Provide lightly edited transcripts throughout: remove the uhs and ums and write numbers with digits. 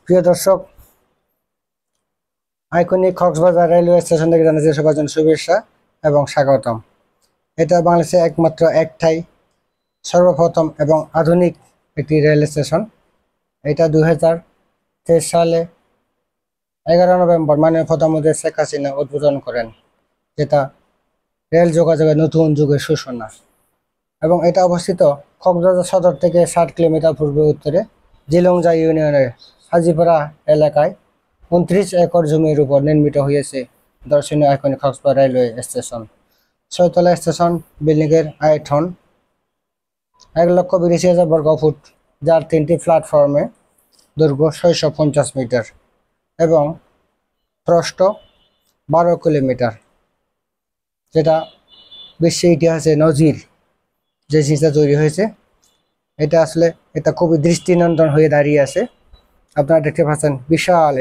প্রিয় দর্শক, iconic Cox's Bazar railway station থেকে জানাচ্ছি সবার জন্য শুভেচ্ছা এবং স্বাগতম। এটা বাংলাদেশে একমাত্র একটাই সর্বপ্রথম এবং আধুনিক একটি রেল স্টেশন। এটা 2023 সালে 11 নভেম্বর মাননীয় প্রধানমন্ত্রী শেখ হাসিনা উদ্বোধন করেন, যেটা রেল যোগাযোগের নতুন যুগের সূচনা। এবং এটা অবস্থিত কক্সবাজার সদর থেকে 60 কিলোমিটার পূর্ব উত্তরে জিলংজা ইউনিয়নের হাজিপাড়া এলাকায় 29 একর জমির উপর নির্মিত হয়েছে দর্শনীয় আইকনিক কক্সবাজার রেলওয়ে স্টেশন। 6তলা স্টেশন বিল্ডিংয়ের আয়তন 1,82,000 বর্গফুট, যার 3টি প্ল্যাটফর্মে দৈর্ঘ্য 650 মিটার এবং প্রস্থ 12 কিলোমিটার, যেটা বিশ্ব ইতিহাসে নজির যে জিনিসটা তৈরি হয়েছে। এটা খুবই দৃষ্টিনন্দন হয়ে দাঁড়িয়ে আছে। আপনারা দেখতে পাচ্ছেন বিশাল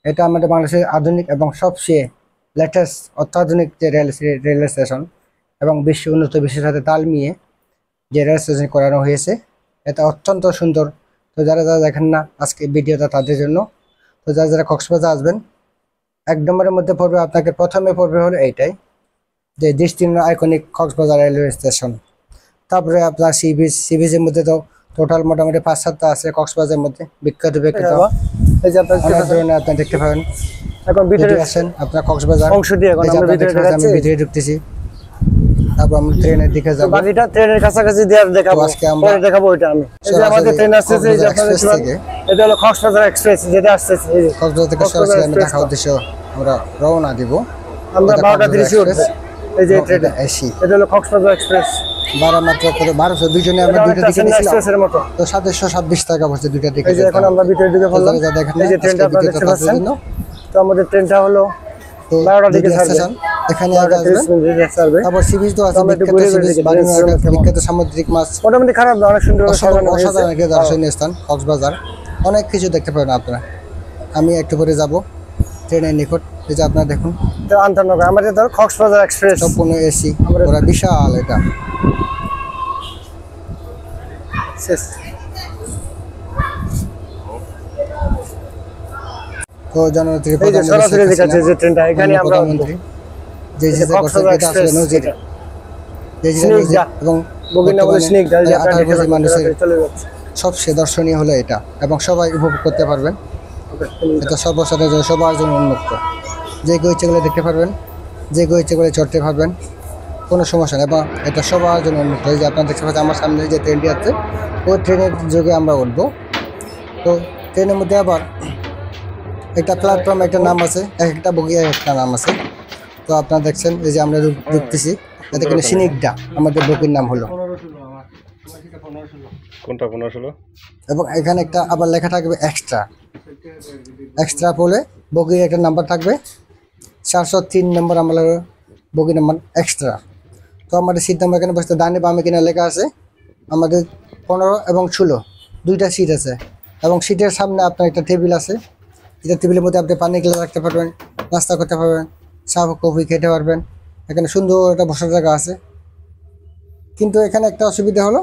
এটা আমাদের বাংলাদেশের আধুনিক এবং সবচেয়ে লেটেস্ট অত্যাধুনিক যে রেল স্টেশন এবং বিশ্ব উন্নত বিশ্বের সাথে তাল মিলিয়ে যে রেল স্টেশন করানো হয়েছে। এটা অত্যন্ত সুন্দর। তো যারা দেখেন না আজকে ভিডিওটা তাদের জন্য। তো যারা কক্সবাজার আসবেন, 1 নম্বরের মধ্যে পড়বে, আপনাকে প্রথমে পড়বে হলো এইটাই, যে দৃষ্টিনন্দন আইকনিক কক্সবাজার রেলওয়ে স্টেশন। তারপরে আপনার সি বিচের মধ্যে তো টোটাল মোটামুটি 5-7টা আছে কক্সবাজারের মধ্যে বিখ্যাত। এই যে আপনারা দেখতে পাবেন। এখন ভিতরে আসেন, আপনারা কক্সবাজার অংশ দিয়ে এখন আমরা ভিতরে ঢুকতেছি। তারপর আমরা ট্রেনের দিকে যাব। বাকিটা ট্রেনের কাছাকাছি দিয়ে দেখাবো, আজকে আমরা দেখাবো ওইটা। আমি এই যে আমাদের ট্রেন আসছে, এই যে আপনারা দেখতে, এটা হলো কক্সবাজার এক্সপ্রেস, যেটা আসছে এই যে কক্সবাজার থেকে সরাসরি আমরা ঢাকা উদ্দেশ্যে আমরা রওনা দিব। আমরা 12:30 এ উঠব। এই যে ট্রেনটা এসি, এটা হলো কক্সবাজার এক্সপ্রেস। ভাড়া মাত্র 1200, দুইজনে আমরা দুইটা দিকে নিছিলাম তো 726 টাকা পড়ছে দুইটা দিকে। এই যে এখন আমরা ভিতরের দিকে বললাম, এই যে ট্রেনটা আপনারা দেখতে পাচ্ছেন। তো আমাদের ট্রেনটা হলো 12টার দিকে ছাড়বে। এখানে আগে আসবেন। তারপর সি বিচ তো আছে, বিখ্যাত সামুদ্রিক মাছ। মোটামুটি খারাপ না, অনেক সুন্দর অসাধারণ একটা দর্শনীয় স্থান কক্সবাজার। অনেক কিছু দেখতে পাবেন আপনারা। আমি একটু পরে যাব ট্রেনের নিকট। এই যে আপনারা দেখুন, এটা আন্তনগর আমাদের ধর কক্সবাজার এক্সপ্রেস, সম্পূর্ণ এসি, পুরো বিশাল। এটা শেষ। তো জনপ্রিয় সরাসরি দেখাচ্ছে যে ট্রেনটা এখানে আমরা যে কক্সবাজার এক্সপ্রেস নজির, যে এবং মানুষের সবচেয়ে দর্শনীয় হলো এটা, এবং সবাই উপভোগ করতে পারবেন। এটা সর্বসাধারণের জন্য, সবার জন্য উন্মুক্ত। যে কেউ ইচ্ছে করে দেখতে পারবেন, যে কেউ ইচ্ছে করে চড়তে পারবেন, কোনো সমস্যা নেই। এবং এটা সবার জন্য উন্মুক্ত। এই যে আপনারা দেখতে পাচ্ছেন আমার সামনে যে ট্রেনটি আছে, ওই ট্রেনের যোগে আমরা উঠবো। তো ট্রেনের মধ্যে আবার একটা প্ল্যাটফর্ম, একটা নাম আছে, একটা বগি একটা নাম আছে। তো আপনারা দেখছেন এই যে আমরা ঢুকতেছি, এতে কিন্তু সিনিকডা আমাদের বগির নাম হলো কোনটা 15-16। এবং এখানে একটা আবার লেখা থাকবে এক্সট্রা বলে বগির একটা নাম্বার থাকবে, 403 নম্বর আমাদের বগি নাম্বার এক্সট্রা। তো আমাদের সিট নাম্বার এখানে বসতে ডানে বামে কিনা লেখা আছে। আমাদের 15 এবং 16 দুইটা সিট আছে, এবং সিটের সামনে আপনার একটা টেবিল আছে। এটা টেবিলের মধ্যে আপনি পানি গিলাস রাখতে পারবেন, নাস্তা করতে পারবেন, চা কফি খেতে পারবেন। এখানে সুন্দর একটা বসার জায়গা আছে। কিন্তু এখানে একটা অসুবিধা হলো,